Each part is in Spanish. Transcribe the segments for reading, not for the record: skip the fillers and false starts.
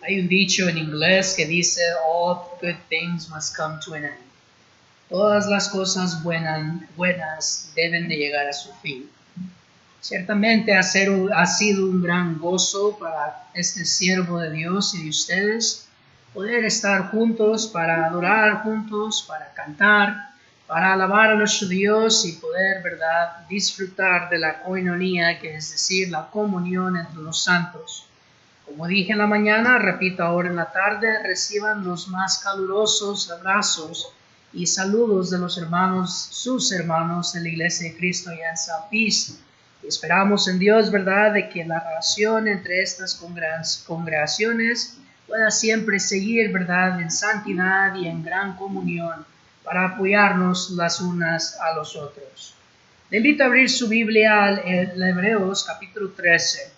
Hay un dicho en inglés que dice, all good things must come to an end. Todas las cosas buenas deben de llegar a su fin. Ciertamente ha sido un gran gozo para este siervo de Dios y de ustedes poder estar juntos para adorar juntos, para cantar, para alabar a nuestro Dios y poder, ¿verdad?, disfrutar de la koinonía, que es decir, la comunión entre los santos. Como dije en la mañana, repito ahora en la tarde, reciban los más calurosos abrazos y saludos de los hermanos, sus hermanos de la Iglesia de Cristo y en South Peace. Y esperamos en Dios, ¿verdad?, de que la relación entre estas congregaciones pueda siempre seguir, ¿verdad?, en santidad y en gran comunión para apoyarnos las unas a los otros. Le invito a abrir su Biblia al Hebreos capítulo 13.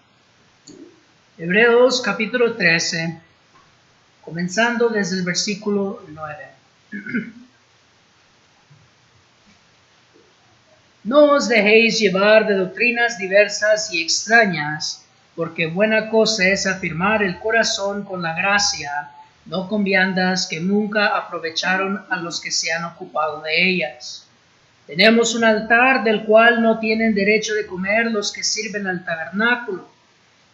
Hebreos capítulo 13, comenzando desde el versículo 9. No os dejéis llevar de doctrinas diversas y extrañas, porque buena cosa es afirmar el corazón con la gracia, no con viandas que nunca aprovecharon a los que se han ocupado de ellas. Tenemos un altar del cual no tienen derecho de comer los que sirven al tabernáculo,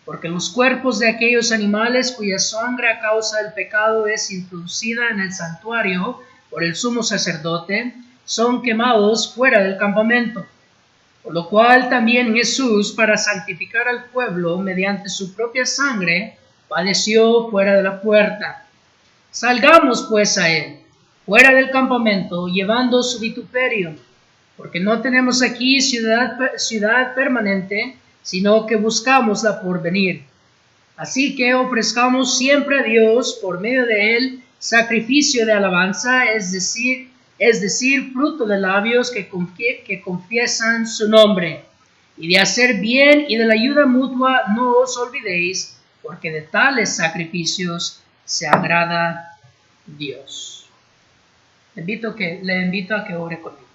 porque los cuerpos de aquellos animales cuya sangre a causa del pecado es introducida en el santuario por el sumo sacerdote, son quemados fuera del campamento. Por lo cual también Jesús, para santificar al pueblo mediante su propia sangre, padeció fuera de la puerta. Salgamos pues a él, fuera del campamento, llevando su vituperio, porque no tenemos aquí ciudad permanente, sino que buscamos la porvenir. Así que ofrezcamos siempre a Dios, por medio de él, sacrificio de alabanza, es decir, fruto de labios que confiesan su nombre. Y de hacer bien y de la ayuda mutua no os olvidéis, porque de tales sacrificios se agrada Dios. Le invito a que ore conmigo.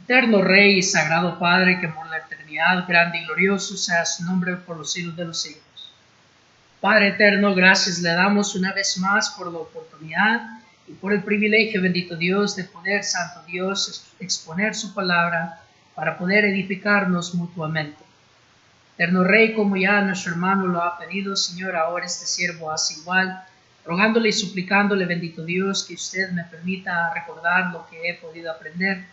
Eterno Rey y Sagrado Padre, que por la eternidad grande y glorioso sea su nombre por los siglos de los siglos. Padre eterno, gracias le damos una vez más por la oportunidad y por el privilegio, bendito Dios, de poder, Santo Dios, exponer su palabra para poder edificarnos mutuamente. Eterno Rey, como ya nuestro hermano lo ha pedido, Señor, ahora este siervo hace igual, rogándole y suplicándole, bendito Dios, que usted me permita recordar lo que he podido aprender,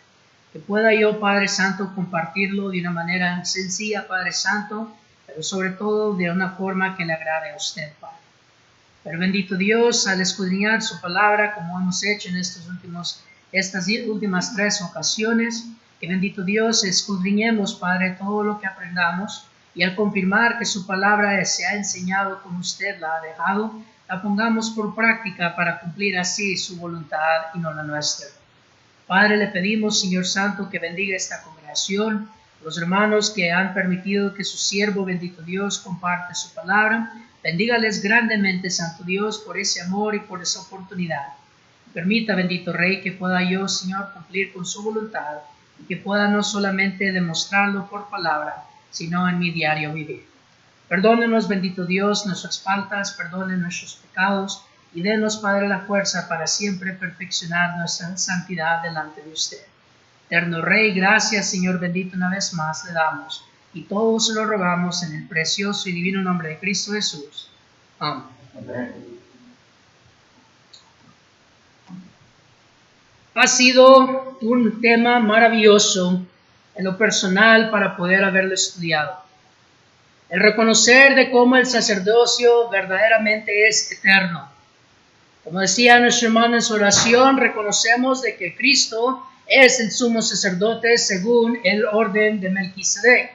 que pueda yo, Padre Santo, compartirlo de una manera sencilla, Padre Santo, pero sobre todo de una forma que le agrade a usted, Padre. Pero bendito Dios, al escudriñar su palabra, como hemos hecho en estas últimas 3 ocasiones, que bendito Dios, escudriñemos, Padre, todo lo que aprendamos, y al confirmar que su palabra se ha enseñado como usted la ha dejado, la pongamos por práctica para cumplir así su voluntad y no la nuestra. Padre, le pedimos, Señor Santo, que bendiga esta congregación, los hermanos que han permitido que su siervo, bendito Dios, comparte su palabra. Bendígales grandemente, Santo Dios, por ese amor y por esa oportunidad. Permita, bendito Rey, que pueda yo, Señor, cumplir con su voluntad y que pueda no solamente demostrarlo por palabra, sino en mi diario vivir. Perdónenos, bendito Dios, nuestras faltas, perdone nuestros pecados, y denos, Padre, la fuerza para siempre perfeccionar nuestra santidad delante de usted. Eterno Rey, gracias, Señor bendito, una vez más le damos, y todos lo rogamos en el precioso y divino nombre de Cristo Jesús. Amén. Amén. Ha sido un tema maravilloso en lo personal para poder haberlo estudiado. El reconocer de cómo el sacerdocio verdaderamente es eterno. Como decía nuestro hermano en su oración, reconocemos de que Cristo es el sumo sacerdote según el orden de Melquisedec.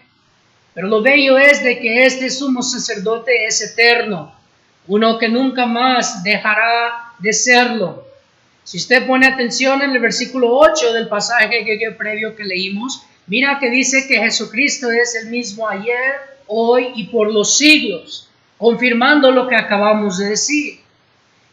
Pero lo bello es de que este sumo sacerdote es eterno, uno que nunca más dejará de serlo. Si usted pone atención en el versículo 8 del pasaje previo que leímos, mira que dice que Jesucristo es el mismo ayer, hoy y por los siglos, confirmando lo que acabamos de decir.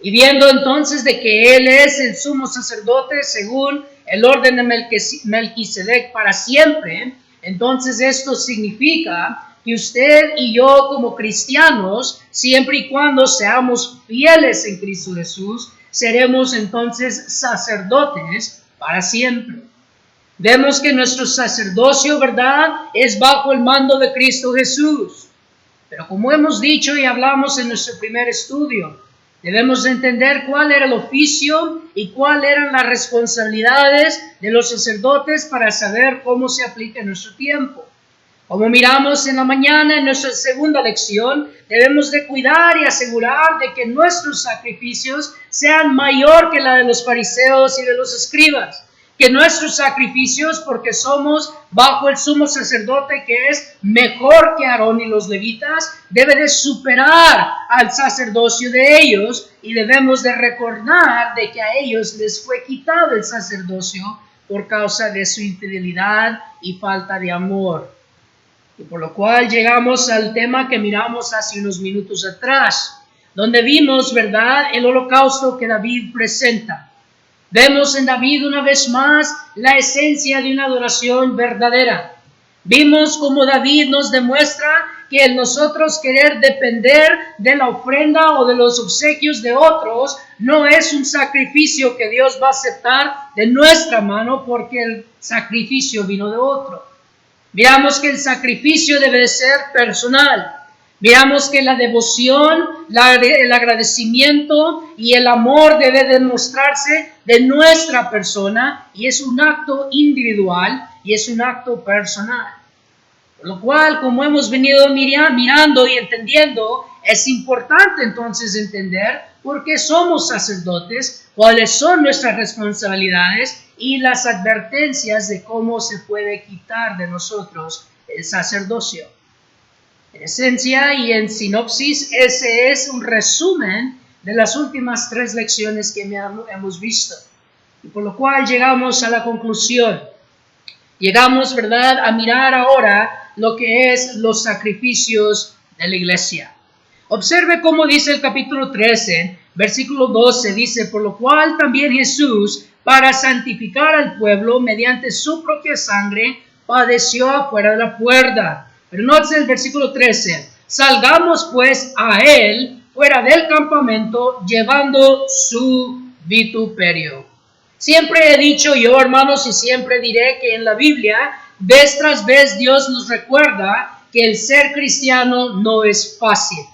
Y viendo entonces de que Él es el sumo sacerdote según el orden de Melquisedec para siempre, entonces esto significa que usted y yo como cristianos, siempre y cuando seamos fieles en Cristo Jesús, seremos entonces sacerdotes para siempre. Vemos que nuestro sacerdocio, ¿verdad?, es bajo el mando de Cristo Jesús. Pero como hemos dicho y hablamos en nuestro primer estudio, debemos entender cuál era el oficio y cuáles eran las responsabilidades de los sacerdotes para saber cómo se aplica en nuestro tiempo. Como miramos en la mañana en nuestra segunda lección, debemos de cuidar y asegurar de que nuestros sacrificios sean mayor que la de los fariseos y de los escribas. Que nuestros sacrificios, porque somos bajo el sumo sacerdote que es mejor que Aarón y los levitas, debe de superar al sacerdocio de ellos, y debemos de recordar de que a ellos les fue quitado el sacerdocio por causa de su infidelidad y falta de amor. Y por lo cual llegamos al tema que miramos hace unos minutos atrás, donde vimos, ¿verdad?, el holocausto que David presenta. Vemos en David una vez más la esencia de una adoración verdadera. Vimos cómo David nos demuestra que el nosotros querer depender de la ofrenda o de los obsequios de otros no es un sacrificio que Dios va a aceptar de nuestra mano, porque el sacrificio vino de otro. Veamos que el sacrificio debe de ser personal. Veamos que la devoción, el agradecimiento y el amor debe demostrarse de nuestra persona, y es un acto individual y es un acto personal. Por lo cual, como hemos venido mirando y entendiendo, es importante entonces entender por qué somos sacerdotes, cuáles son nuestras responsabilidades y las advertencias de cómo se puede quitar de nosotros el sacerdocio. En esencia y en sinopsis, ese es un resumen de las últimas 3 lecciones que hemos visto. Y por lo cual llegamos a la conclusión. Llegamos, ¿verdad?, a mirar ahora lo que es los sacrificios de la iglesia. Observe cómo dice el capítulo 13, versículo 12, dice: por lo cual también Jesús, para santificar al pueblo mediante su propia sangre, padeció afuera de la puerta. Pero note el versículo 13: salgamos pues a él fuera del campamento, llevando su vituperio. Siempre he dicho yo, hermanos, y siempre diré que en la Biblia, vez tras vez, Dios nos recuerda que el ser cristiano no es fácil.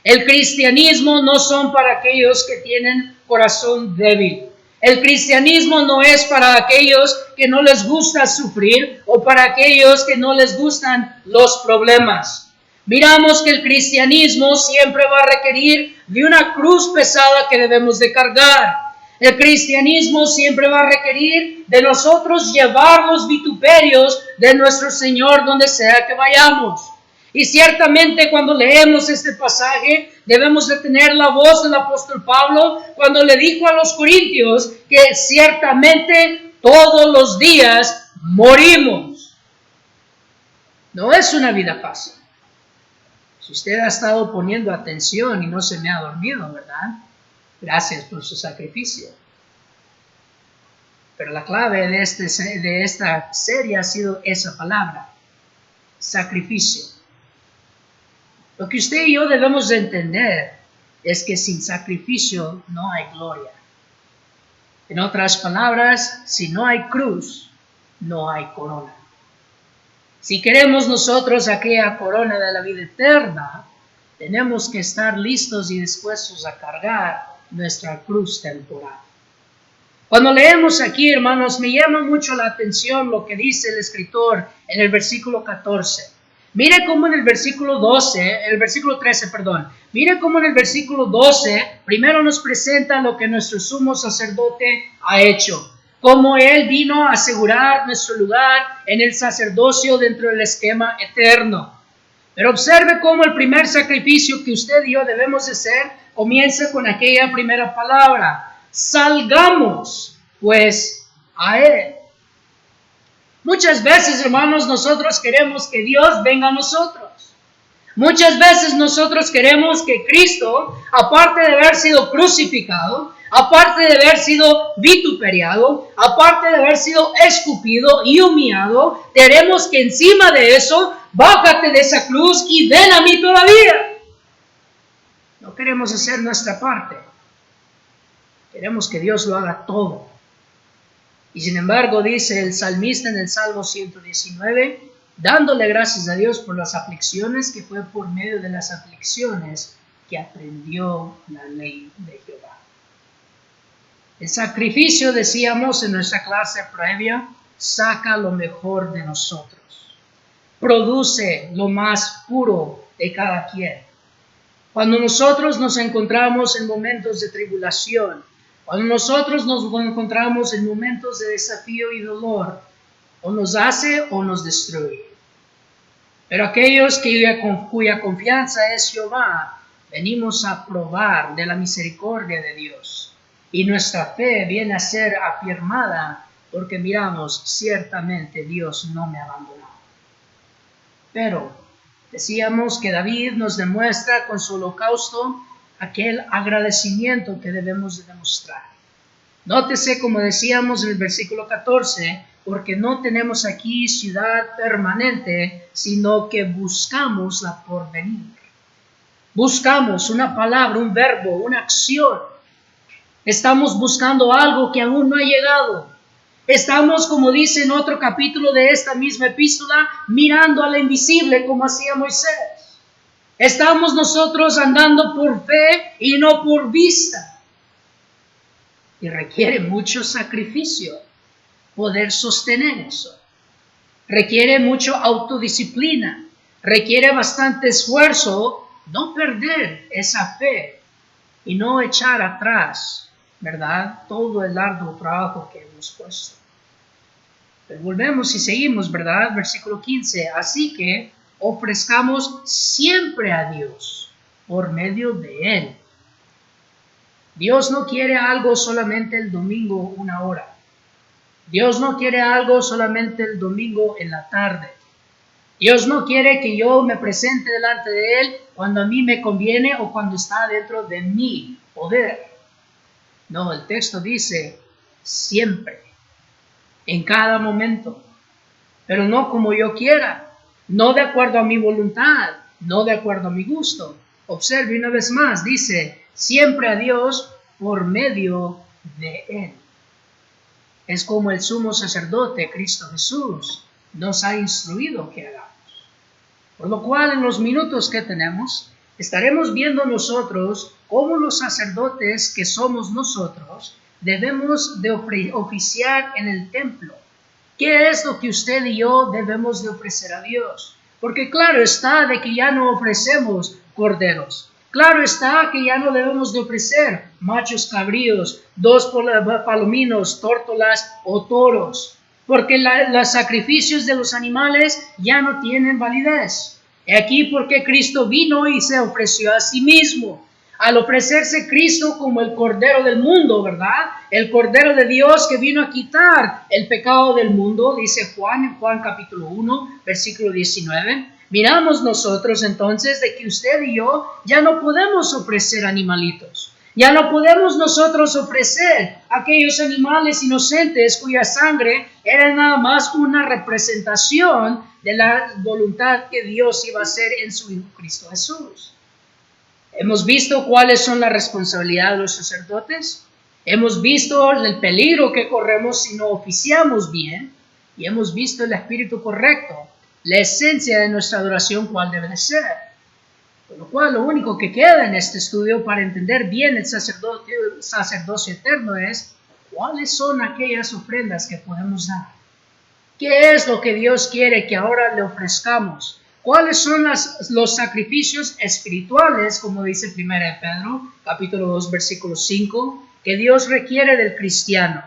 El cristianismo no son para aquellos que tienen corazón débil. El cristianismo no es para aquellos que no les gusta sufrir o para aquellos que no les gustan los problemas. Miramos que el cristianismo siempre va a requerir de una cruz pesada que debemos de cargar. El cristianismo siempre va a requerir de nosotros llevar los vituperios de nuestro Señor donde sea que vayamos. Y ciertamente cuando leemos este pasaje debemos de tener la voz del apóstol Pablo cuando le dijo a los corintios que ciertamente todos los días morimos. No es una vida fácil. Si usted ha estado poniendo atención y no se me ha dormido, ¿verdad? Gracias por su sacrificio. Pero la clave de esta serie ha sido esa palabra: sacrificio. Lo que usted y yo debemos de entender es que sin sacrificio no hay gloria. En otras palabras, si no hay cruz, no hay corona. Si queremos nosotros aquella corona de la vida eterna, tenemos que estar listos y dispuestos a cargar nuestra cruz temporal. Cuando leemos aquí, hermanos, me llama mucho la atención lo que dice el escritor en el versículo 14. Mire cómo en el versículo 13, mire cómo en el versículo 12, primero nos presenta lo que nuestro sumo sacerdote ha hecho. Cómo él vino a asegurar nuestro lugar en el sacerdocio dentro del esquema eterno. Pero observe cómo el primer sacrificio que usted y yo debemos de hacer comienza con aquella primera palabra: salgamos pues a él. Muchas veces, hermanos, nosotros queremos que Dios venga a nosotros. Muchas veces nosotros queremos que Cristo, aparte de haber sido crucificado, aparte de haber sido vituperiado, aparte de haber sido escupido y humillado, tenemos que encima de eso, bájate de esa cruz y ven a mí todavía. No queremos hacer nuestra parte. Queremos que Dios lo haga todo. Y sin embargo, dice el salmista en el Salmo 119, dándole gracias a Dios por las aflicciones, que fue por medio de las aflicciones que aprendió la ley de Jehová. El sacrificio, decíamos en nuestra clase previa, saca lo mejor de nosotros. Produce lo más puro de cada quien. Cuando nosotros nos encontramos en momentos de tribulación, cuando nosotros nos encontramos en momentos de desafío y dolor, o nos hace o nos destruye. Pero aquellos cuya confianza es Jehová, venimos a probar de la misericordia de Dios. Y nuestra fe viene a ser afirmada porque miramos, ciertamente Dios no me abandonó. Pero decíamos que David nos demuestra con su holocausto aquel agradecimiento que debemos de demostrar. Nótese, como decíamos en el versículo 14, porque no tenemos aquí ciudad permanente, sino que buscamos la porvenir. Buscamos una palabra, un verbo, una acción. Estamos buscando algo que aún no ha llegado. Estamos, como dice en otro capítulo de esta misma epístola, mirando a la invisible como hacía Moisés. Estamos nosotros andando por fe y no por vista. Y requiere mucho sacrificio poder sostener eso. Requiere mucho autodisciplina. Requiere bastante esfuerzo no perder esa fe y no echar atrás, ¿verdad?, todo el arduo trabajo que hemos puesto. Pero volvemos y seguimos, ¿verdad? Versículo 15. Así que ofrezcamos siempre a Dios por medio de Él. Dios no quiere algo solamente el domingo una hora. Dios no quiere algo solamente el domingo en la tarde. Dios no quiere que yo me presente delante de Él cuando a mí me conviene o cuando está dentro de mi poder. No, el texto dice siempre, en cada momento, pero no como yo quiera, no de acuerdo a mi voluntad, no de acuerdo a mi gusto. Observe una vez más, dice siempre a Dios por medio de Él. Es como el sumo sacerdote, Cristo Jesús, nos ha instruido que hagamos. Por lo cual, en los minutos que tenemos, estaremos viendo nosotros cómo los sacerdotes que somos nosotros debemos de oficiar en el templo. ¿Qué es lo que usted y yo debemos de ofrecer a Dios? Porque claro está de que ya no ofrecemos corderos. Claro está que ya no debemos de ofrecer machos cabríos, 2 palominos, tórtolas o toros, porque los sacrificios de los animales ya no tienen validez. Aquí porque Cristo vino y se ofreció a sí mismo. Al ofrecerse Cristo como el Cordero del mundo, ¿verdad? El Cordero de Dios que vino a quitar el pecado del mundo, dice Juan en Juan capítulo 1, versículo 19. Miramos nosotros entonces de que usted y yo ya no podemos ofrecer animalitos. Ya no podemos nosotros ofrecer aquellos animales inocentes cuya sangre era nada más una representación de la voluntad que Dios iba a hacer en su Hijo Cristo Jesús. Hemos visto cuáles son las responsabilidades de los sacerdotes. Hemos visto el peligro que corremos si no oficiamos bien. Y hemos visto el espíritu correcto, la esencia de nuestra adoración, cuál debe de ser. Por lo cual, lo único que queda en este estudio para entender bien el sacerdocio eterno es cuáles son aquellas ofrendas que podemos dar. ¿Qué es lo que Dios quiere que ahora le ofrezcamos? ¿Cuáles son los sacrificios espirituales, como dice 1 Pedro, capítulo 2, versículo 5, que Dios requiere del cristiano?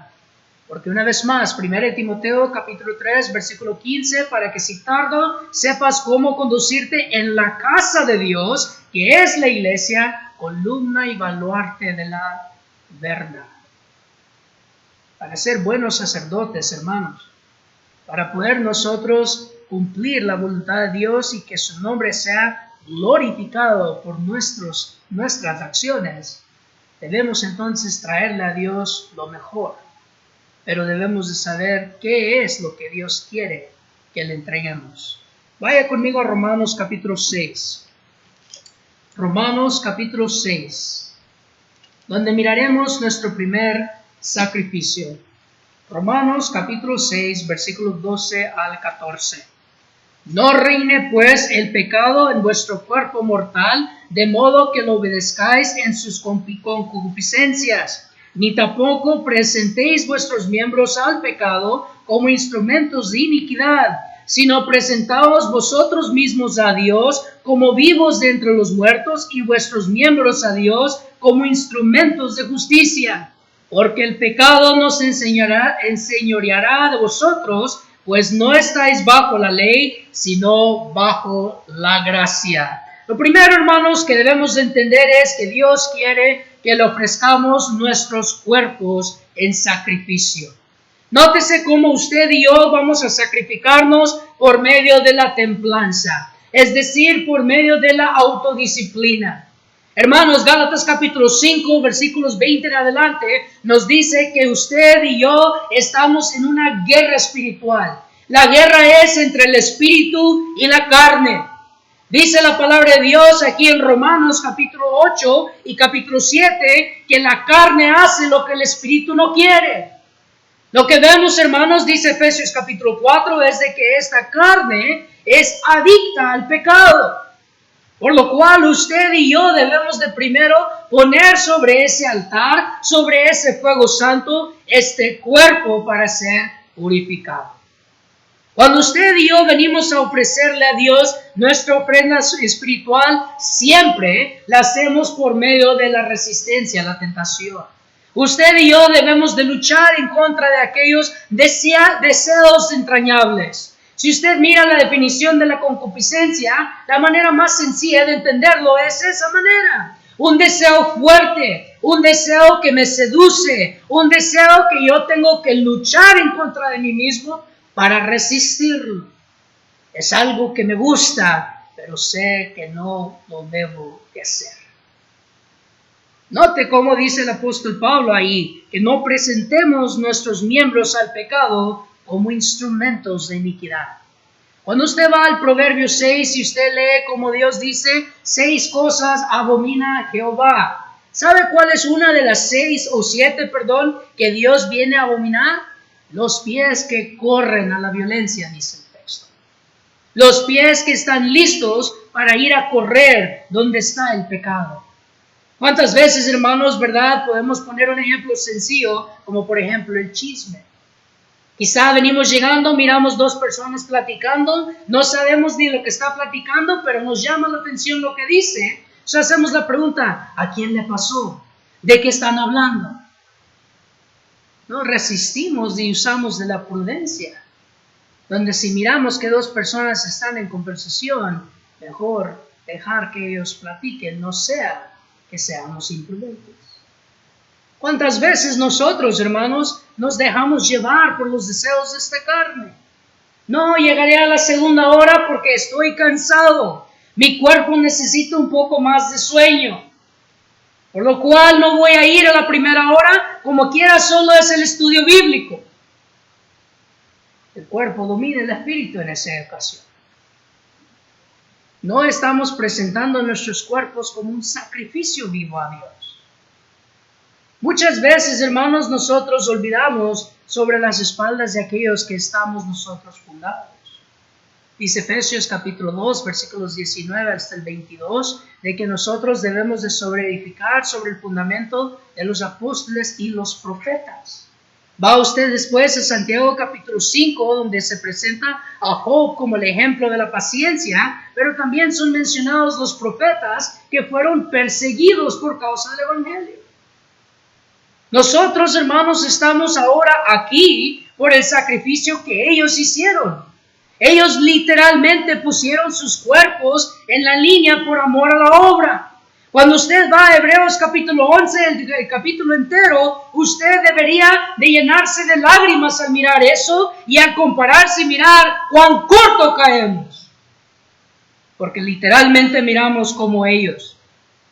Porque una vez más, 1 Timoteo, capítulo 3, versículo 15, para que si tardo sepas cómo conducirte en la casa de Dios, que es la iglesia, columna y baluarte de la verdad. Para ser buenos sacerdotes, hermanos, para poder nosotros cumplir la voluntad de Dios y que su nombre sea glorificado por nuestras acciones, Debemos entonces traerle a Dios lo mejor, pero debemos de saber qué es lo que Dios quiere que le entreguemos. Vaya conmigo a Romanos capítulo 6. Romanos capítulo 6, donde miraremos nuestro primer sacrificio. Romanos capítulo 6, versículos 12 al 14. No reine pues el pecado en vuestro cuerpo mortal, de modo que lo obedezcáis en sus concupiscencias, ni tampoco presentéis vuestros miembros al pecado como instrumentos de iniquidad, sino presentaos vosotros mismos a Dios como vivos de entre los muertos, y vuestros miembros a Dios como instrumentos de justicia. Porque el pecado nos enseñoreará de vosotros, pues no estáis bajo la ley, sino bajo la gracia. Lo primero, hermanos, que debemos de entender es que Dios quiere que le ofrezcamos nuestros cuerpos en sacrificio. Nótese cómo usted y yo vamos a sacrificarnos por medio de la templanza, es decir, por medio de la autodisciplina. Hermanos, Gálatas capítulo 5, versículos 20 en adelante, nos dice que usted y yo estamos en una guerra espiritual. La guerra es entre el espíritu y la carne. Dice la palabra de Dios aquí en Romanos capítulo 8 y capítulo 7, que la carne hace lo que el espíritu no quiere. Lo que vemos, hermanos, dice Efesios capítulo 4, es de que esta carne es adicta al pecado. Por lo cual usted y yo debemos de primero poner sobre ese altar, sobre ese fuego santo, este cuerpo para ser purificado. Cuando usted y yo venimos a ofrecerle a Dios nuestra ofrenda espiritual, siempre la hacemos por medio de la resistencia a la tentación. Usted y yo debemos de luchar en contra de aquellos deseos entrañables. Si usted mira la definición de la concupiscencia, la manera más sencilla de entenderlo es esa manera. Un deseo fuerte, un deseo que me seduce, un deseo que yo tengo que luchar en contra de mí mismo para resistirlo. Es algo que me gusta, pero sé que no lo debo de hacer. Note cómo dice el apóstol Pablo ahí, que no presentemos nuestros miembros al pecado como instrumentos de iniquidad. Cuando usted va al Proverbio 6 y usted lee como Dios dice, 6 cosas abomina Jehová. ¿Sabe cuál es una de las 6 o 7, que Dios viene a abominar? Los pies que corren a la violencia, dice el texto. Los pies que están listos para ir a correr donde está el pecado. ¿Cuántas veces, hermanos, verdad, podemos poner un ejemplo sencillo, como por ejemplo el chisme? Quizá venimos llegando, miramos 2 personas platicando, no sabemos ni lo que está platicando, pero nos llama la atención lo que dice. Entonces hacemos la pregunta, ¿a quién le pasó? ¿De qué están hablando? No resistimos y usamos de la prudencia, donde si miramos que 2 personas están en conversación, mejor dejar que ellos platiquen, no sea que seamos imprudentes. ¿Cuántas veces nosotros, hermanos, nos dejamos llevar por los deseos de esta carne? No, llegaré a la segunda hora porque estoy cansado. Mi cuerpo necesita un poco más de sueño. Por lo cual no voy a ir a la primera hora, como quiera, solo es el estudio bíblico. El cuerpo domina el espíritu en esa ocasión. No estamos presentando nuestros cuerpos como un sacrificio vivo a Dios. Muchas veces, hermanos, nosotros olvidamos sobre las espaldas de aquellos que estamos nosotros fundados. Dice Efesios capítulo 2, versículos 19 hasta el 22, de que nosotros debemos de sobreedificar sobre el fundamento de los apóstoles y los profetas. Va usted después a Santiago capítulo 5, donde se presenta a Job como el ejemplo de la paciencia, pero también son mencionados los profetas que fueron perseguidos por causa del evangelio. Nosotros, hermanos, estamos ahora aquí por el sacrificio que ellos hicieron. Ellos literalmente pusieron sus cuerpos en la línea por amor a la obra. Cuando usted va a Hebreos capítulo 11, el capítulo entero, usted debería de llenarse de lágrimas al mirar eso y al compararse y mirar cuán corto caemos. Porque literalmente miramos como ellos.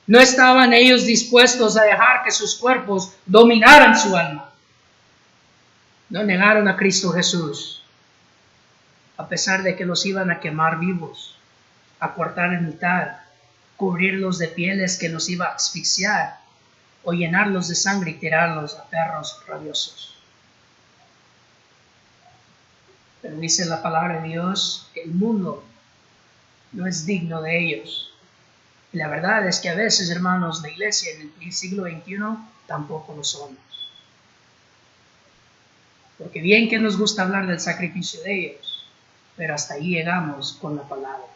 No estaban ellos dispuestos a dejar que sus cuerpos dominaran su alma. No negaron a Cristo Jesús, a pesar de que los iban a quemar vivos, a cortar en mitad, cubrirlos de pieles que los iba a asfixiar, o llenarlos de sangre y tirarlos a perros rabiosos. Pero dice la palabra de Dios que el mundo no es digno de ellos. Y la verdad es que a veces, hermanos, la iglesia en el siglo XXI tampoco lo somos. Porque bien que nos gusta hablar del sacrificio de ellos, pero hasta ahí llegamos con la palabra.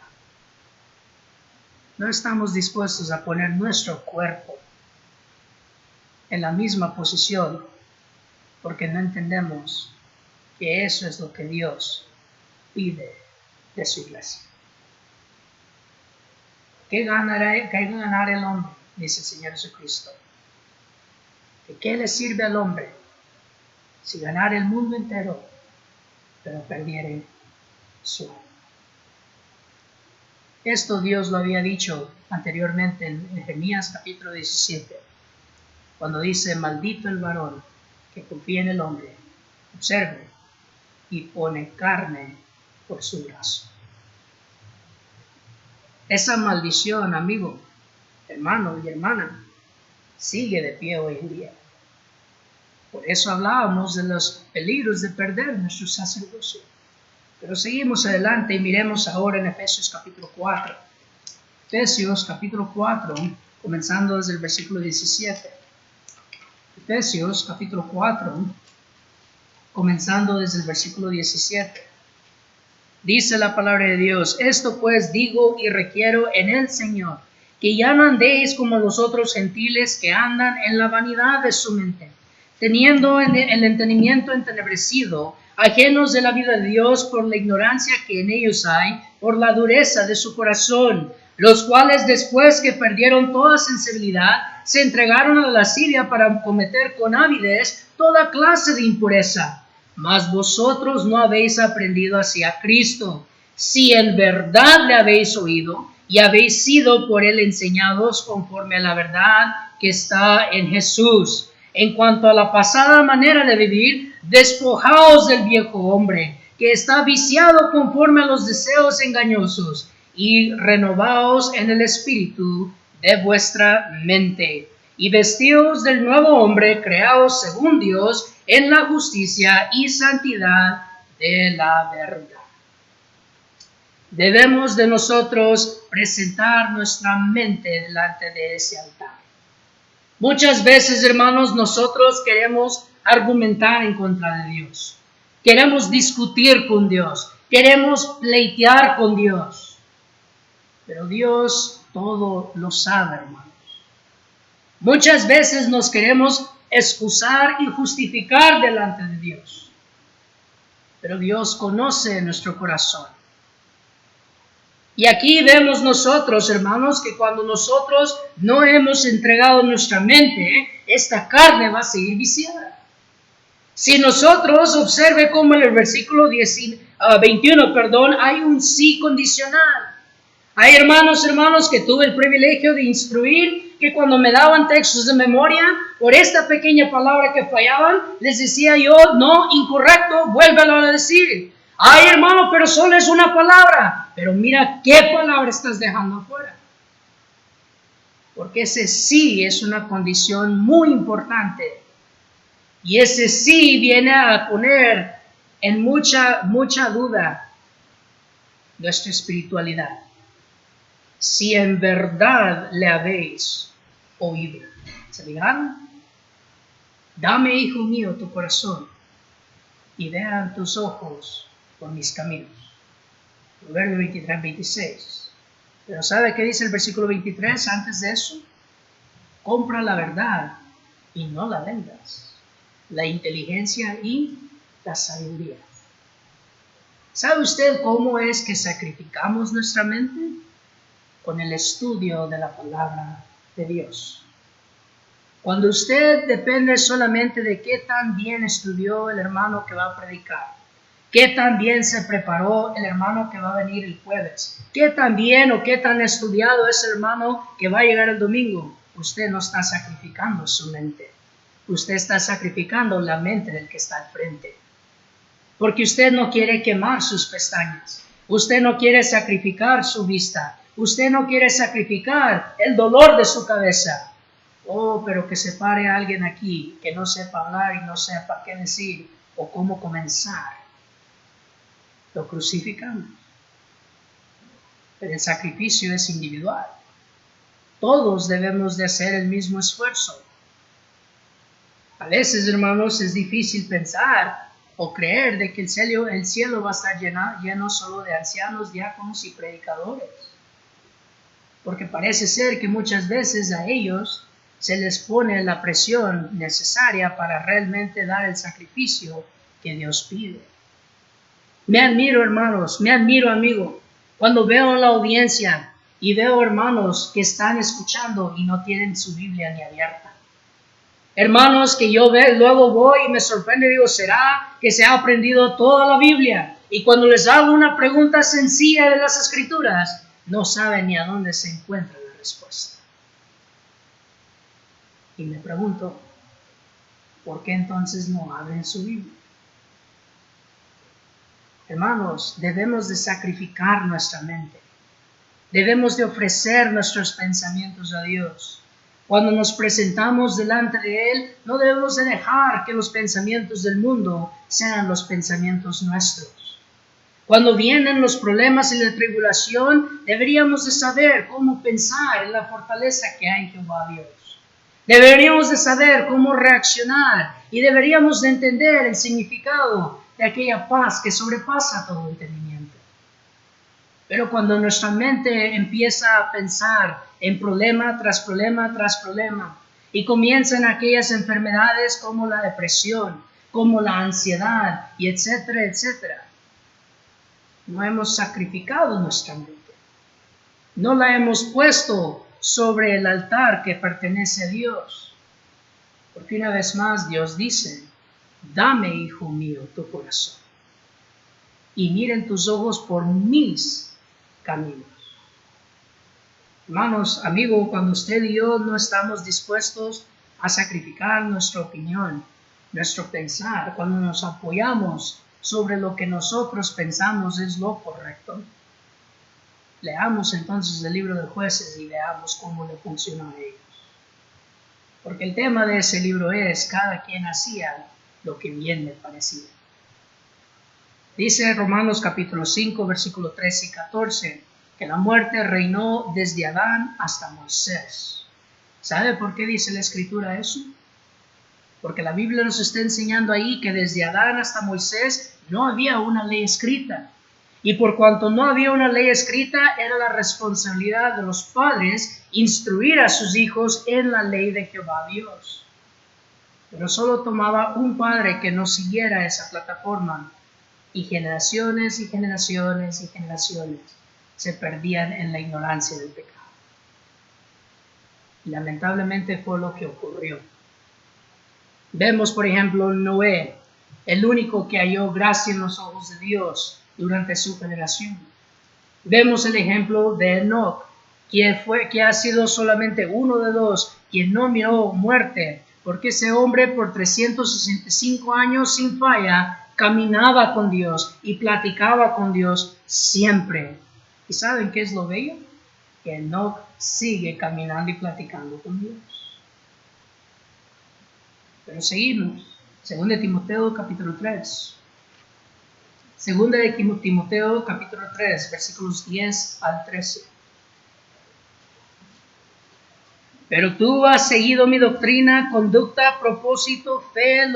No estamos dispuestos a poner nuestro cuerpo en la misma posición porque no entendemos que eso es lo que Dios pide de su iglesia. ¿Qué ganará el hombre? Dice el Señor Jesucristo. ¿Qué le sirve al hombre si ganara el mundo entero, pero perdiere su alma? Esto Dios lo había dicho anteriormente en Jeremías capítulo 17, cuando dice: maldito el varón que confía en el hombre, observe, y pone carne por su brazo. Esa maldición, amigo, hermano y hermana, sigue de pie hoy en día. Por eso hablábamos de los peligros de perder nuestro sacerdocio. Pero seguimos adelante y miremos ahora en Efesios capítulo 4. Efesios capítulo 4, comenzando desde el versículo 17. Efesios capítulo 4, comenzando desde el versículo 17. Dice la palabra de Dios: esto pues digo y requiero en el Señor, que ya no andéis como los otros gentiles que andan en la vanidad de su mente, teniendo el entendimiento entenebrecido, ajenos de la vida de Dios por la ignorancia que en ellos hay, por la dureza de su corazón, los cuales después que perdieron toda sensibilidad, se entregaron a la lascivia para cometer con avidez toda clase de impureza. Mas vosotros no habéis aprendido así a Cristo, si en verdad le habéis oído y habéis sido por él enseñados conforme a la verdad que está en Jesús. En cuanto a la pasada manera de vivir, despojaos del viejo hombre, que está viciado conforme a los deseos engañosos, y renovaos en el espíritu de vuestra mente, y vestíos del nuevo hombre, creados según Dios, en la justicia y santidad de la verdad. Debemos de nosotros presentar nuestra mente delante de ese altar. Muchas veces, hermanos, nosotros queremos argumentar en contra de Dios. Queremos discutir con Dios. Queremos pleitear con Dios. Pero Dios todo lo sabe, hermanos. Muchas veces nos queremos excusar y justificar delante de Dios. Pero Dios conoce nuestro corazón. Y aquí vemos nosotros, hermanos, que cuando nosotros no hemos entregado nuestra mente, esta carne va a seguir viciada. Si nosotros, observe cómo en el versículo 21, hay un sí condicional. Hay hermanos que tuve el privilegio de instruir, que cuando me daban textos de memoria, por esta pequeña palabra que fallaban, les decía yo: no, incorrecto, vuélvelo a decir. Ay, hermano, pero solo es una palabra. Pero mira qué palabra estás dejando afuera. Porque ese sí es una condición muy importante. Y ese sí viene a poner en mucha duda nuestra espiritualidad. Si en verdad le habéis oído. ¿Se fijaron? Dame, hijo mío, tu corazón, y vean tus ojos por mis caminos. Proverbio 23, 26. Pero ¿sabe qué dice el versículo 23 antes de eso? Compra la verdad y no la vendas, la inteligencia y la sabiduría. ¿Sabe usted cómo es que sacrificamos nuestra mente? Con el estudio de la palabra de Dios. Cuando usted depende solamente de qué tan bien estudió el hermano que va a predicar, ¿Qué tan bien se preparó el hermano que va a venir el jueves? ¿Qué tan bien o qué tan estudiado es el hermano que va a llegar el domingo? Usted no está sacrificando su mente. Usted está sacrificando la mente del que está al frente. Porque usted no quiere quemar sus pestañas. Usted no quiere sacrificar su vista. Usted no quiere sacrificar el dolor de su cabeza. Oh, pero que se pare alguien aquí que no sepa hablar y no sepa qué decir o cómo comenzar. Lo crucificamos. Pero el sacrificio es individual. Todos debemos de hacer el mismo esfuerzo. A veces, hermanos, es difícil pensar o creer de que el cielo va a estar lleno solo de ancianos, diáconos y predicadores. Porque parece ser que muchas veces a ellos se les pone la presión necesaria para realmente dar el sacrificio que Dios pide. Me admiro, hermanos, me admiro, amigo, cuando veo la audiencia y veo hermanos que están escuchando y no tienen su Biblia ni abierta. Hermanos que yo luego voy y me sorprende y digo, ¿será que se ha aprendido toda la Biblia? Y cuando les hago una pregunta sencilla de las Escrituras, no saben ni a dónde se encuentra la respuesta. Y me pregunto, ¿por qué entonces no abren su Biblia? Hermanos, debemos de sacrificar nuestra mente. Debemos de ofrecer nuestros pensamientos a Dios. Cuando nos presentamos delante de Él, no debemos de dejar que los pensamientos del mundo sean los pensamientos nuestros. Cuando vienen los problemas y la tribulación, deberíamos de saber cómo pensar en la fortaleza que hay en Jehová Dios. Deberíamos de saber cómo reaccionar y deberíamos de entender el significado de aquella paz que sobrepasa todo entendimiento. Pero cuando nuestra mente empieza a pensar en problema tras problema tras problema y comienzan aquellas enfermedades como la depresión, como la ansiedad y etcétera, etcétera, no hemos sacrificado nuestra mente. No la hemos puesto sobre el altar que pertenece a Dios. Porque una vez más Dios dice, dame, hijo mío, tu corazón y miren tus ojos por mis caminos. Hermanos, amigos, cuando usted y yo no estamos dispuestos a sacrificar nuestra opinión, nuestro pensar, cuando nos apoyamos sobre lo que nosotros pensamos es lo correcto, leamos entonces el libro de Jueces y veamos cómo le funciona a ellos. Porque el tema de ese libro es, cada quien hacía lo que bien le parecía. Dice Romanos capítulo 5, versículo 13 y 14, que la muerte reinó desde Adán hasta Moisés. ¿Sabe por qué dice la Escritura eso? Porque la Biblia nos está enseñando ahí que desde Adán hasta Moisés no había una ley escrita. Y por cuanto no había una ley escrita, era la responsabilidad de los padres instruir a sus hijos en la ley de Jehová Dios. Pero solo tomaba un padre que no siguiera esa plataforma, y generaciones y generaciones y generaciones se perdían en la ignorancia del pecado. Y lamentablemente fue lo que ocurrió. Vemos, por ejemplo, Noé, el único que halló gracia en los ojos de Dios durante su generación. Vemos el ejemplo de Enoc, que ha sido solamente uno de dos, quien no miró muerte, porque ese hombre por 365 años sin falla caminaba con Dios y platicaba con Dios siempre. ¿Y saben qué es lo bello? Que Enoc sigue caminando y platicando con Dios. Pero seguimos. 2 Timoteo capítulo 3. 2 de Timoteo capítulo 3, versículos 10 al 13. Pero tú has seguido mi doctrina, conducta, propósito, fe,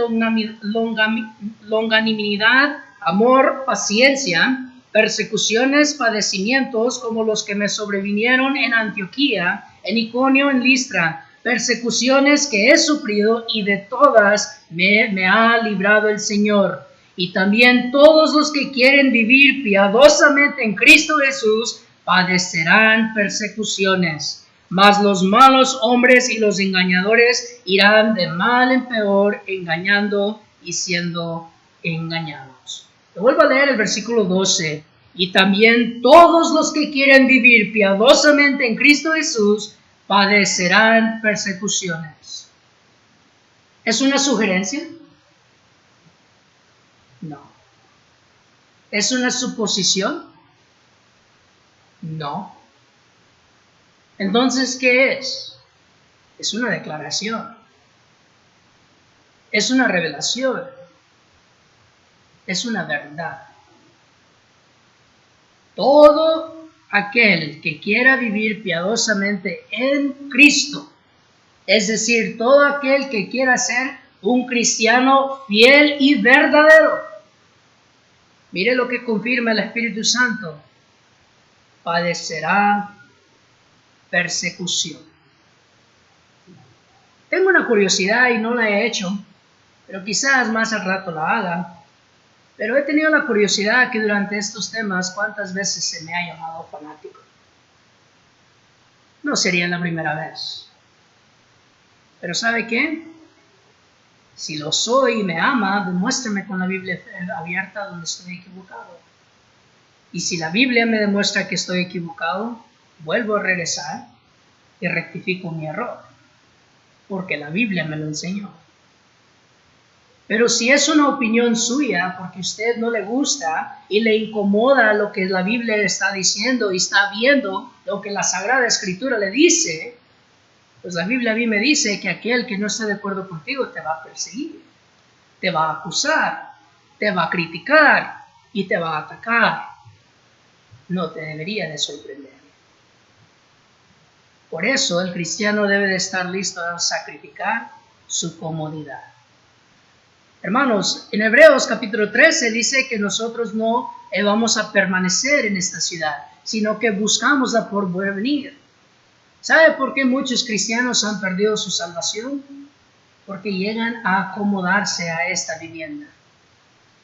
longanimidad, amor, paciencia, persecuciones, padecimientos como los que me sobrevinieron en Antioquía, en Iconio, en Listra, persecuciones que he sufrido y de todas me ha librado el Señor. Y también todos los que quieren vivir piadosamente en Cristo Jesús padecerán persecuciones. Mas los malos hombres y los engañadores irán de mal en peor, engañando y siendo engañados. Vuelvo a leer el versículo 12. Y también todos los que quieren vivir piadosamente en Cristo Jesús padecerán persecuciones. ¿Es una sugerencia? No. ¿Es una suposición? No. Entonces, ¿qué es? Es una declaración. Es una revelación. Es una verdad. Todo aquel que quiera vivir piadosamente en Cristo, es decir, todo aquel que quiera ser un cristiano fiel y verdadero, mire lo que confirma el Espíritu Santo, padecerá persecución. Tengo una curiosidad y no la he hecho, pero quizás más al rato la haga. Pero he tenido la curiosidad que durante estos temas, ¿cuántas veces se me ha llamado fanático? No sería la primera vez. Pero ¿sabe qué? Si lo soy y me ama, demuéstrame con la Biblia abierta donde estoy equivocado. Y si la Biblia me demuestra que estoy equivocado, vuelvo a regresar y rectifico mi error. Porque la Biblia me lo enseñó. Pero si es una opinión suya, porque a usted no le gusta y le incomoda lo que la Biblia está diciendo y está viendo lo que la Sagrada Escritura le dice, pues la Biblia a mí me dice que aquel que no esté de acuerdo contigo te va a perseguir, te va a acusar, te va a criticar y te va a atacar. No te debería de sorprender. Por eso el cristiano debe de estar listo a sacrificar su comodidad. Hermanos, en Hebreos capítulo 13 dice que nosotros no vamos a permanecer en esta ciudad, sino que buscamos la porvenir. ¿Sabe por qué muchos cristianos han perdido su salvación? Porque llegan a acomodarse a esta vivienda.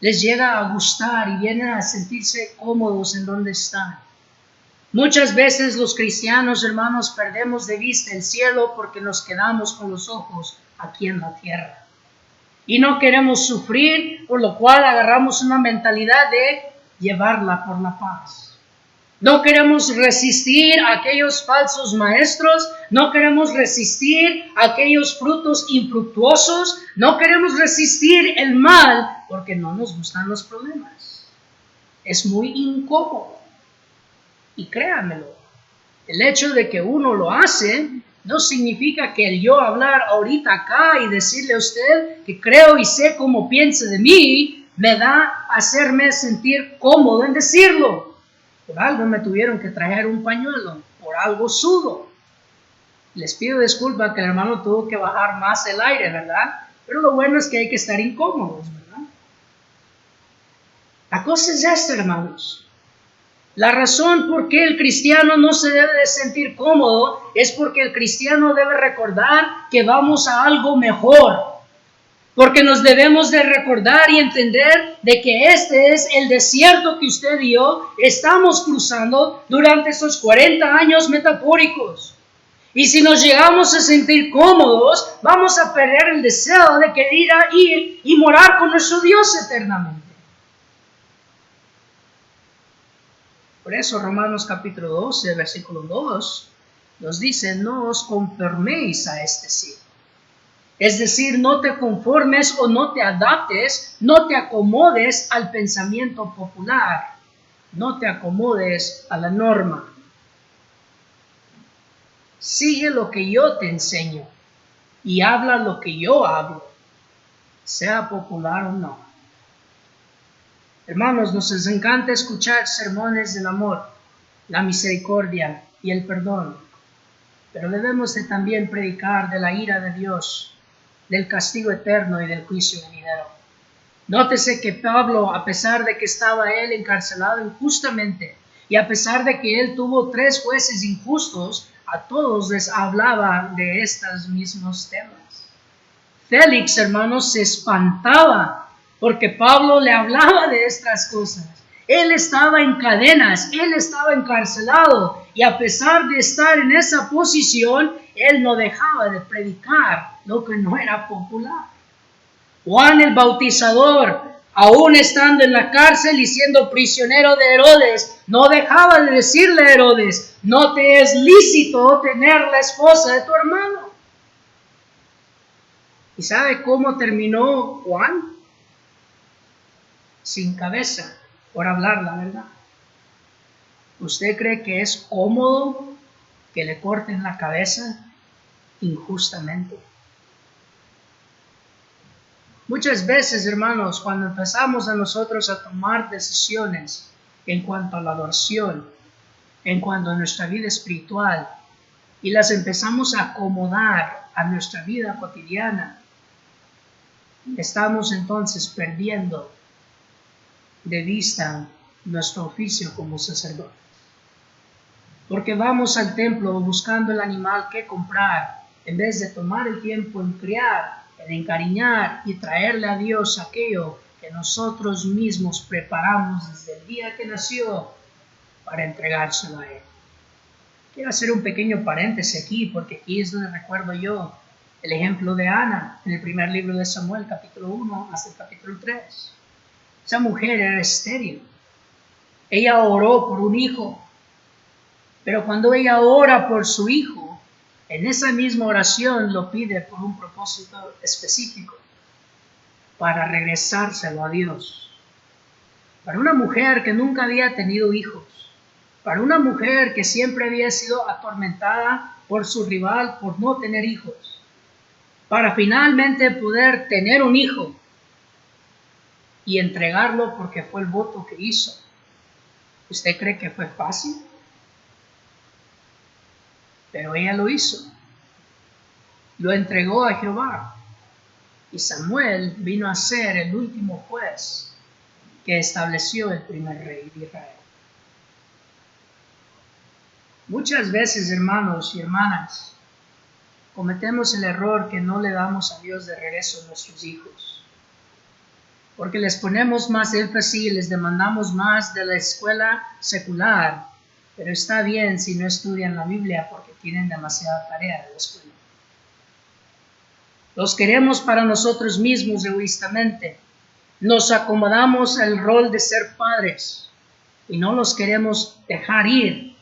Les llega a gustar y vienen a sentirse cómodos en donde están. Muchas veces los cristianos, hermanos, perdemos de vista el cielo porque nos quedamos con los ojos aquí en la tierra. Y no queremos sufrir, por lo cual agarramos una mentalidad de llevarla por la paz. No queremos resistir a aquellos falsos maestros, no queremos resistir a aquellos frutos infructuosos, no queremos resistir el mal porque no nos gustan los problemas. Es muy incómodo. Y créanmelo, el hecho de que uno lo hace no significa que el yo hablar ahorita acá y decirle a usted que creo y sé cómo piensa de mí, me da a hacerme sentir cómodo en decirlo. Por algo me tuvieron que traer un pañuelo, por algo sudo. Les pido disculpas que el hermano tuvo que bajar más el aire, ¿verdad? Pero lo bueno es que hay que estar incómodos, ¿verdad? La cosa es esta, hermanos. La razón por qué el cristiano no se debe de sentir cómodo es porque el cristiano debe recordar que vamos a algo mejor. Porque nos debemos de recordar y entender de que este es el desierto que usted y yo estamos cruzando durante esos 40 años metafóricos. Y si nos llegamos a sentir cómodos, vamos a perder el deseo de querer ir y morar con nuestro Dios eternamente. Por eso Romanos capítulo 12, versículo 2, nos dice, no os conforméis a este siglo. Es decir, no te conformes o no te adaptes, no te acomodes al pensamiento popular, no te acomodes a la norma. Sigue lo que yo te enseño y habla lo que yo hablo, sea popular o no. Hermanos, nos encanta escuchar sermones del amor, la misericordia y el perdón, pero debemos de también predicar de la ira de Dios, del castigo eterno y del juicio venidero. Nótese que Pablo, a pesar de que estaba él encarcelado injustamente, y a pesar de que él tuvo 3 jueces injustos, a todos les hablaba de estos mismos temas. Félix, hermanos, se espantaba porque Pablo le hablaba de estas cosas. Él estaba en cadenas, él estaba encarcelado, y a pesar de estar en esa posición, él no dejaba de predicar lo que no era popular. Juan el Bautizador Aún estando en la cárcel y siendo prisionero de Herodes, no dejaba de decirle a Herodes: no te es lícito tener la esposa de tu hermano. ¿Y sabe cómo terminó Juan? Sin cabeza, por hablar la verdad. ¿Usted cree que es cómodo que le corten la cabeza injustamente? Muchas veces, hermanos, cuando empezamos a nosotros a tomar decisiones en cuanto a la adoración, en cuanto a nuestra vida espiritual, y las empezamos a acomodar a nuestra vida cotidiana, estamos entonces perdiendo de vista nuestro oficio como sacerdotes. Porque vamos al templo buscando el animal que comprar, en vez de tomar el tiempo en criar, en encariñar y traerle a Dios aquello que nosotros mismos preparamos desde el día que nació para entregárselo a Él. Quiero hacer un pequeño paréntesis aquí, porque aquí es donde recuerdo yo el ejemplo de Ana en el primer libro de Samuel, capítulo 1 hasta el capítulo 3. Esa mujer era estéril. Ella oró por un hijo, pero cuando ella ora por su hijo, en esa misma oración lo pide por un propósito específico, para regresárselo a Dios. Para una mujer que nunca había tenido hijos, para una mujer que siempre había sido atormentada por su rival por no tener hijos, para finalmente poder tener un hijo y entregarlo porque fue el voto que hizo. ¿Usted cree que fue fácil? Pero ella lo hizo. Lo entregó a Jehová. Y Samuel vino a ser el último juez que estableció el primer rey de Israel. Muchas veces, hermanos y hermanas, cometemos el error que no le damos a Dios de regreso a nuestros hijos, porque les ponemos más énfasis y les demandamos más de la escuela secular, pero está bien si no estudian la Biblia porque tienen demasiada tarea de la escuela. Los queremos para nosotros mismos egoístamente. Nos acomodamos al rol de ser padres y no los queremos dejar ir.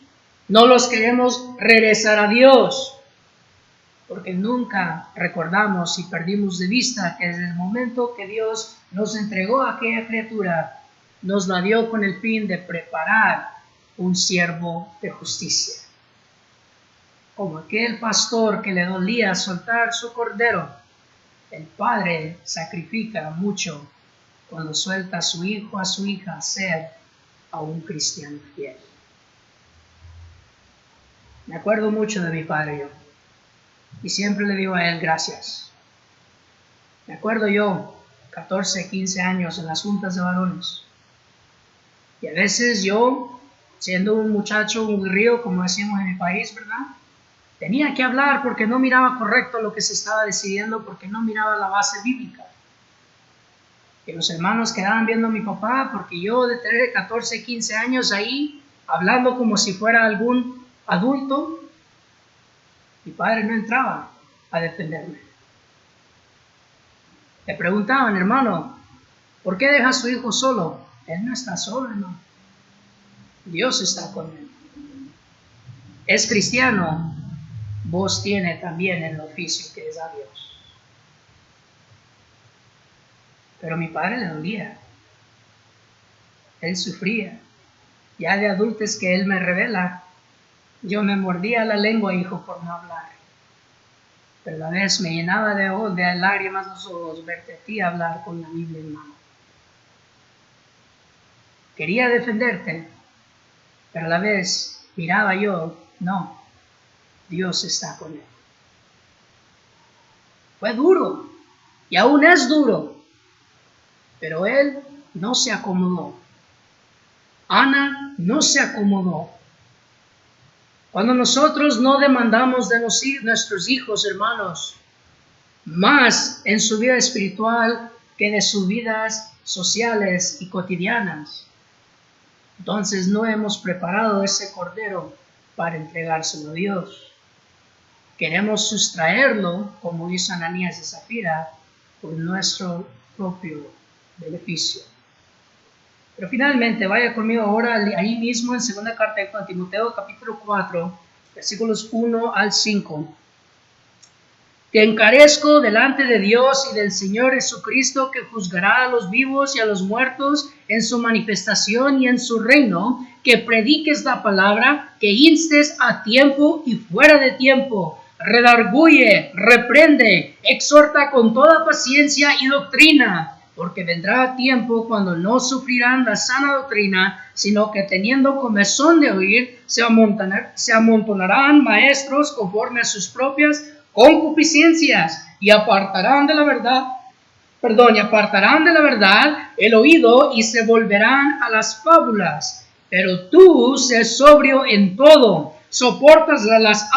No los queremos regresar a Dios, porque nunca recordamos y perdimos de vista que desde el momento que Dios nos entregó a aquella criatura, nos la dio con el fin de preparar un siervo de justicia. Como aquel pastor que le dolía soltar su cordero, el padre sacrifica mucho cuando suelta a su hijo, a su hija, a ser a un cristiano fiel. Me acuerdo mucho de mi padre yo, y siempre le digo a él gracias. Me acuerdo yo, 14, 15 años en las juntas de varones, y a veces yo, siendo un muchacho, un río, como decimos en mi país, ¿verdad?, tenía que hablar porque no miraba correcto lo que se estaba decidiendo, porque no miraba la base bíblica. Que los hermanos quedaban viendo a mi papá, porque yo de tener 14, 15 años ahí, hablando como si fuera algún adulto, mi padre no entraba a defenderme. Le preguntaban: hermano, ¿por qué deja a su hijo solo? Él no está solo, hermano. Dios está con él. Es cristiano, vos tiene también el oficio que es a Dios. Pero mi padre le dolía. Él sufría. Ya de adultos que él me revela, yo me mordía la lengua, hijo, por no hablar. Pero a la vez me llenaba de lágrimas los ojos verte a ti hablar con la Biblia en mano. Quería defenderte, pero a la vez miraba yo, no, Dios está con él. Fue duro, y aún es duro, pero él no se acomodó. Ana no se acomodó. Cuando nosotros no demandamos de nuestros hijos, hermanos, más en su vida espiritual que de sus vidas sociales y cotidianas, entonces no hemos preparado ese cordero para entregárselo a Dios. Queremos sustraerlo, como hizo Ananías y Zafira, por nuestro propio beneficio. Pero finalmente, vaya conmigo ahora ahí mismo en 2 carta de Timoteo, capítulo 4, versículos 1 al 5. Te encarezco delante de Dios y del Señor Jesucristo, que juzgará a los vivos y a los muertos en su manifestación y en su reino, que prediques la palabra, que instes a tiempo y fuera de tiempo, redarguye, reprende, exhorta con toda paciencia y doctrina, porque vendrá tiempo cuando no sufrirán la sana doctrina, sino que teniendo comezón de oír, se amontonarán maestros conforme a sus propias concupiscencias y apartarán de la verdad el oído y se volverán a las fábulas. Pero tú sé sobrio en todo, soportas las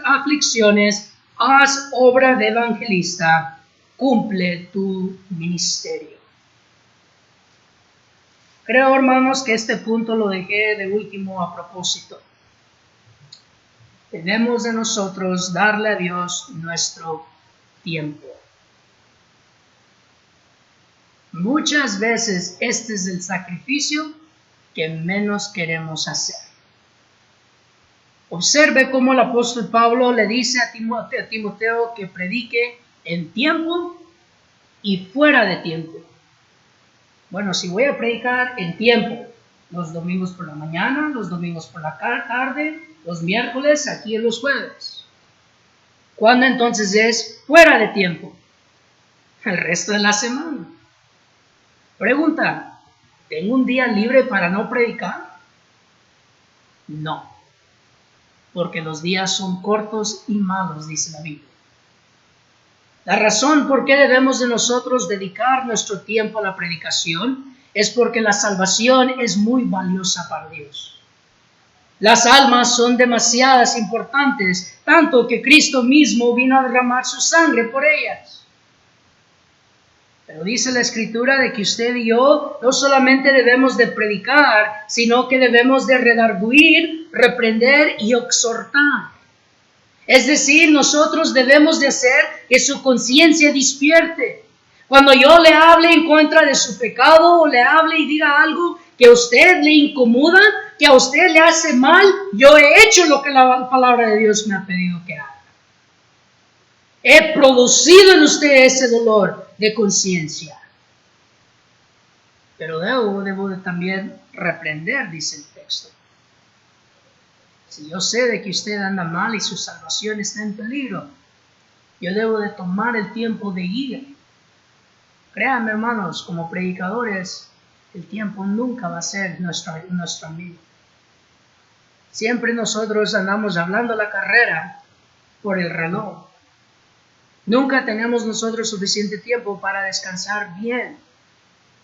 aflicciones, haz obra de evangelista, cumple tu ministerio. Creo, hermanos, que este punto lo dejé de último a propósito. Debemos de nosotros darle a Dios nuestro tiempo. Muchas veces este es el sacrificio que menos queremos hacer. Observe cómo el apóstol Pablo le dice a Timoteo que predique en tiempo y fuera de tiempo. Bueno, si voy a predicar en tiempo, los domingos por la mañana, los domingos por la tarde, los miércoles, aquí en los jueves. ¿Cuándo entonces es fuera de tiempo? El resto de la semana. Pregunta, ¿tengo un día libre para no predicar? No, porque los días son cortos y malos, dice la Biblia. La razón por qué debemos de nosotros dedicar nuestro tiempo a la predicación es porque la salvación es muy valiosa para Dios. Las almas son demasiadas importantes, tanto que Cristo mismo vino a derramar su sangre por ellas. Pero dice la Escritura de que usted y yo no solamente debemos de predicar, sino que debemos de redarguir, reprender y exhortar. Es decir, nosotros debemos de hacer que su conciencia despierte. Cuando yo le hable en contra de su pecado o le hable y diga algo que a usted le incomoda, que a usted le hace mal, yo he hecho lo que la palabra de Dios me ha pedido que haga. He producido en usted ese dolor de conciencia. Pero debo de también reprender, dice el texto. Si yo sé de que usted anda mal y su salvación está en peligro, yo debo de tomar el tiempo de guía. Créanme, hermanos, como predicadores, el tiempo nunca va a ser nuestro amigo. Siempre nosotros andamos hablando la carrera por el reloj. Nunca tenemos nosotros suficiente tiempo para descansar bien.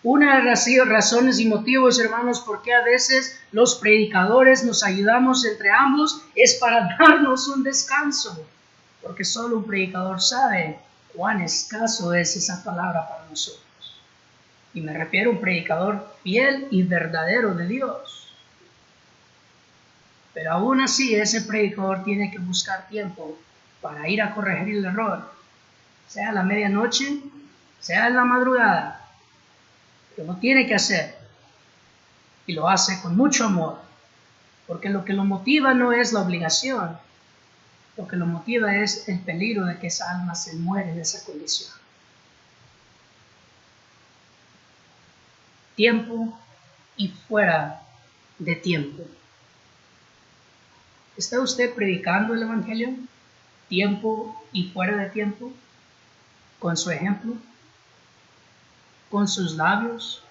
Una de las razones y motivos, hermanos, por qué a veces los predicadores nos ayudamos entre ambos es para darnos un descanso. Porque solo un predicador sabe cuán escaso es esa palabra para nosotros. Y me refiero a un predicador fiel y verdadero de Dios. Pero aún así, ese predicador tiene que buscar tiempo para ir a corregir el error. Sea a la medianoche, sea en la madrugada. Lo tiene que hacer y lo hace con mucho amor, porque lo que lo motiva no es la obligación, lo que lo motiva es el peligro de que esa alma se muere en esa condición. Tiempo y fuera de tiempo. ¿Está usted predicando el Evangelio? Tiempo y fuera de tiempo, con su ejemplo, con sus labios.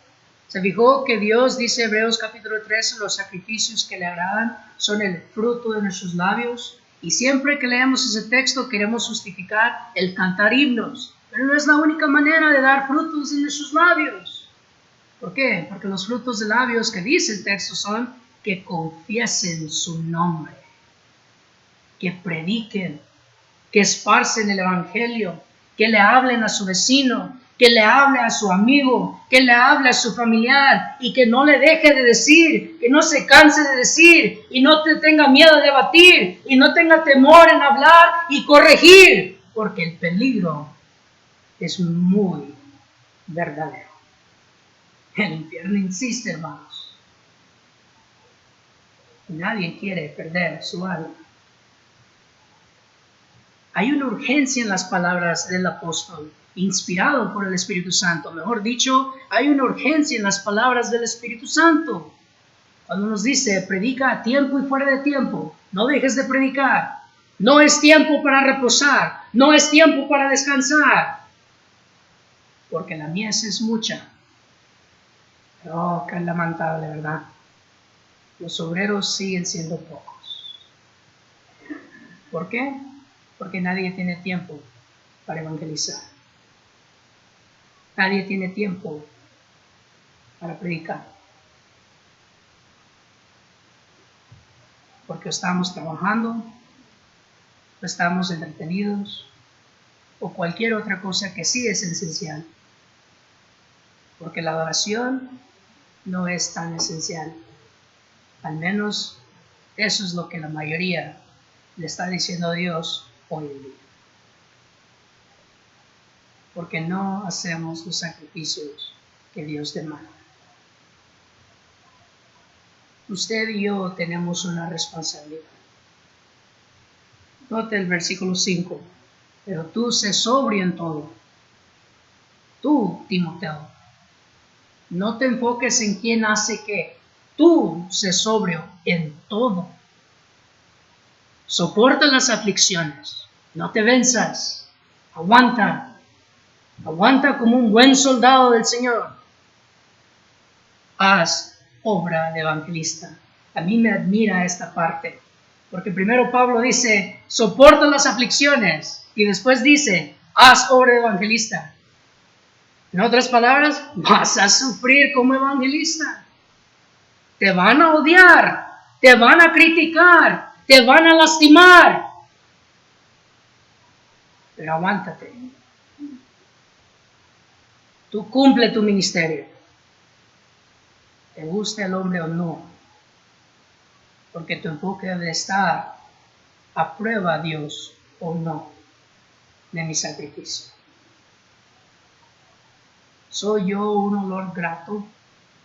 ¿Se fijó que Dios, dice Hebreos capítulo 13, los sacrificios que le agradan son el fruto de nuestros labios? Y siempre que leemos ese texto queremos justificar el cantar himnos, pero no es la única manera de dar frutos en nuestros labios. ¿Por qué? Porque los frutos de labios que dice el texto son que confiesen su nombre, que prediquen, que esparcen el Evangelio, que le hablen a su vecino, que le hable a su amigo, que le hable a su familiar y que no le deje de decir, que no se canse de decir y no tenga miedo de debatir y no tenga temor en hablar y corregir, porque el peligro es muy verdadero. El infierno insiste, hermanos. Nadie quiere perder su alma. Hay una urgencia en las palabras del apóstol, inspirado por el Espíritu Santo. Mejor dicho, hay una urgencia en las palabras del Espíritu Santo. Cuando nos dice, predica a tiempo y fuera de tiempo, no dejes de predicar. No es tiempo para reposar, no es tiempo para descansar, porque la mies es mucha. Oh, qué lamentable, ¿verdad? Los obreros siguen siendo pocos. ¿Por qué? Porque nadie tiene tiempo para evangelizar. Nadie tiene tiempo para predicar. Porque estamos trabajando, o estamos entretenidos, o cualquier otra cosa que sí es esencial. Porque la adoración no es tan esencial. Al menos eso es lo que la mayoría le está diciendo a Dios hoy en día. Porque no hacemos los sacrificios que Dios demanda. Usted y yo tenemos una responsabilidad. Note el versículo 5. Pero tú sé sobrio en todo. Tú, Timoteo, no te enfoques en quién hace qué. Tú sé sobrio en todo. Soporta las aflicciones. No te venzas. Aguanta. Aguanta como un buen soldado del Señor. Haz obra de evangelista. A mí me admira esta parte. Porque primero Pablo dice, soporta las aflicciones. Y después dice, haz obra de evangelista. En otras palabras, vas a sufrir como evangelista. Te van a odiar. Te van a criticar. Te van a lastimar. Pero aguántate. Tú cumple tu ministerio. Te guste el hombre o no. Porque tu enfoque debe estar, ¿aprueba Dios o no de mi sacrificio? ¿Soy yo un olor grato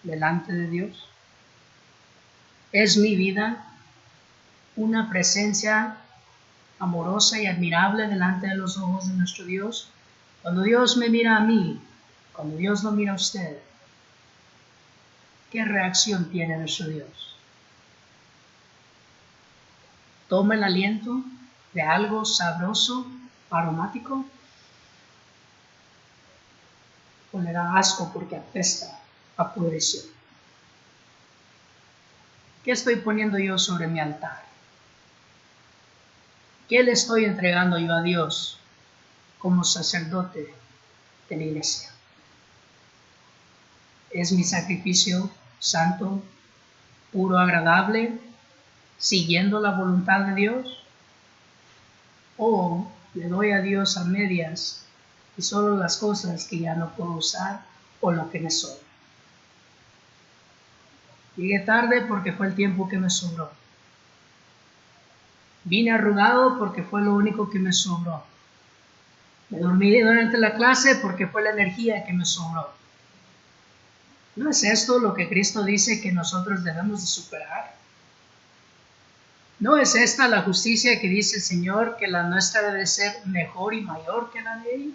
delante de Dios? ¿Es mi vida una presencia amorosa y admirable delante de los ojos de nuestro Dios? Cuando Dios me mira a mí, cuando Dios lo mira a usted, ¿qué reacción tiene nuestro Dios? ¿Toma el aliento de algo sabroso, aromático? ¿O le da asco porque apesta a pudrición? ¿Qué estoy poniendo yo sobre mi altar? ¿Qué le estoy entregando yo a Dios como sacerdote de la iglesia? ¿Es mi sacrificio santo, puro, agradable, siguiendo la voluntad de Dios? ¿O le doy a Dios a medias y solo las cosas que ya no puedo usar o lo que me sobra? Llegué tarde porque fue el tiempo que me sobró. Vine arrugado porque fue lo único que me sobró. Me dormí durante la clase porque fue la energía que me sobró. ¿No es esto lo que Cristo dice que nosotros debemos de superar? ¿No es esta la justicia que dice el Señor, que la nuestra debe ser mejor y mayor que la de ellos?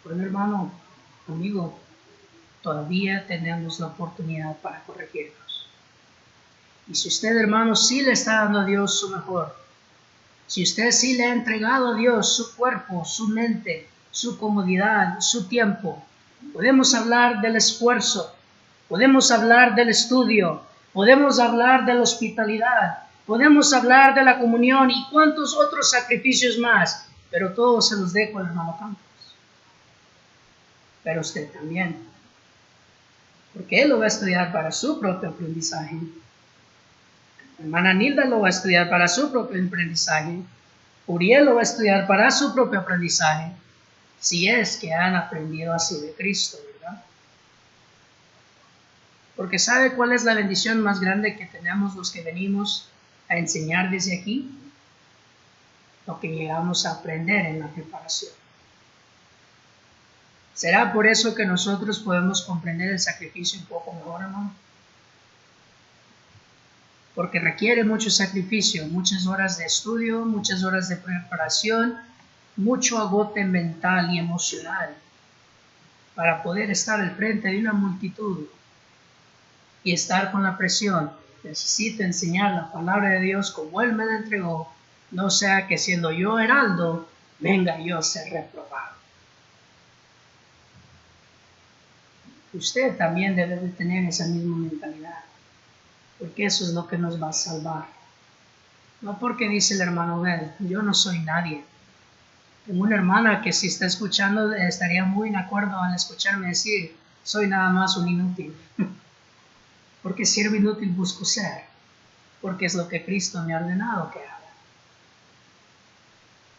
Bueno, hermano, amigo, todavía tenemos la oportunidad para corregirnos. Y si usted, hermano, sí le está dando a Dios su mejor, si usted sí le ha entregado a Dios su cuerpo, su mente, su comodidad, su tiempo, podemos hablar del esfuerzo, podemos hablar del estudio, podemos hablar de la hospitalidad, podemos hablar de la comunión y cuantos otros sacrificios más, pero todos se los dejo al hermano Campos. Pero usted también, porque él lo va a estudiar para su propio aprendizaje. La hermana Nilda lo va a estudiar para su propio aprendizaje. Uriel lo va a estudiar para su propio aprendizaje, si es que han aprendido así de Cristo, ¿verdad? Porque ¿sabe cuál es la bendición más grande que tenemos los que venimos a enseñar desde aquí? Lo que llegamos a aprender en la preparación. ¿Será por eso que nosotros podemos comprender el sacrificio un poco mejor, hermano? Porque requiere mucho sacrificio, muchas horas de estudio, muchas horas de preparación, mucho agote mental y emocional para poder estar al frente de una multitud y estar con la presión. Necesito enseñar la palabra de Dios como Él me la entregó, no sea que siendo yo heraldo, venga yo a ser reprobado. Usted también debe de tener esa misma mentalidad, porque eso es lo que nos va a salvar. No porque dice el hermano Bel, yo no soy nadie. Tengo una hermana que si está escuchando estaría muy de acuerdo al escucharme decir, soy nada más un inútil. Porque siervo inútil busco ser, porque es lo que Cristo me ha ordenado que haga.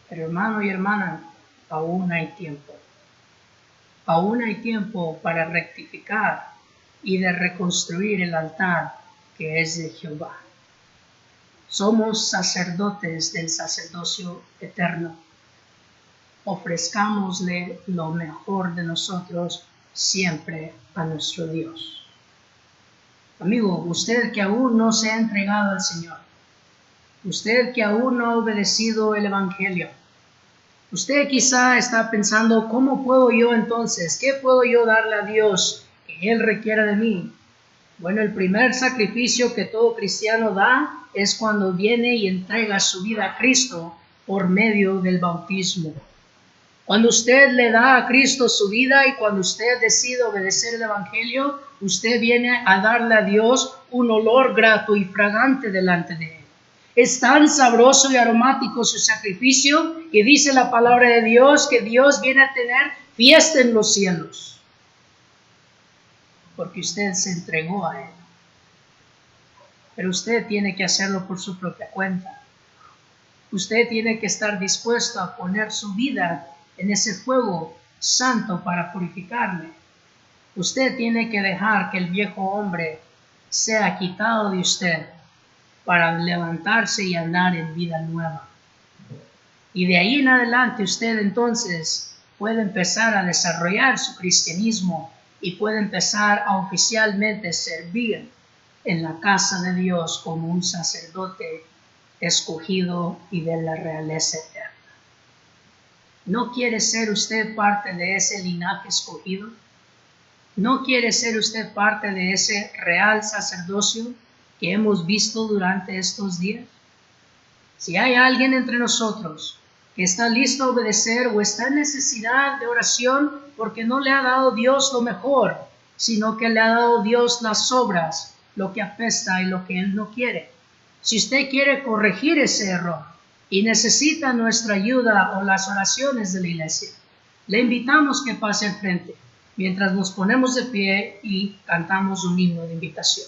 Pero hermano y hermana, aún hay tiempo. Aún hay tiempo para rectificar y de reconstruir el altar que es de Jehová. Somos sacerdotes del sacerdocio eterno. Ofrezcámosle lo mejor de nosotros siempre a nuestro Dios. Amigo, usted que aún no se ha entregado al Señor, usted que aún no ha obedecido el Evangelio, usted quizá está pensando, ¿cómo puedo yo entonces? ¿Qué puedo yo darle a Dios que Él requiera de mí? Bueno, el primer sacrificio que todo cristiano da es cuando viene y entrega su vida a Cristo por medio del bautismo. Cuando usted le da a Cristo su vida y cuando usted decide obedecer el Evangelio, usted viene a darle a Dios un olor grato y fragante delante de Él. Es tan sabroso y aromático su sacrificio que dice la palabra de Dios que Dios viene a tener fiesta en los cielos. Porque usted se entregó a Él. Pero usted tiene que hacerlo por su propia cuenta. Usted tiene que estar dispuesto a poner su vida en ese fuego santo para purificarle. Usted tiene que dejar que el viejo hombre sea quitado de usted para levantarse y andar en vida nueva. Y de ahí en adelante usted entonces puede empezar a desarrollar su cristianismo y puede empezar a oficialmente servir en la casa de Dios como un sacerdote escogido y de la realeza eterna. ¿No quiere ser usted parte de ese linaje escogido? ¿No quiere ser usted parte de ese real sacerdocio que hemos visto durante estos días? Si hay alguien entre nosotros que está listo a obedecer o está en necesidad de oración porque no le ha dado Dios lo mejor, sino que le ha dado Dios las obras, lo que apesta y lo que Él no quiere. Si usted quiere corregir ese error y necesita nuestra ayuda o las oraciones de la iglesia, le invitamos que pase al frente mientras nos ponemos de pie y cantamos un himno de invitación.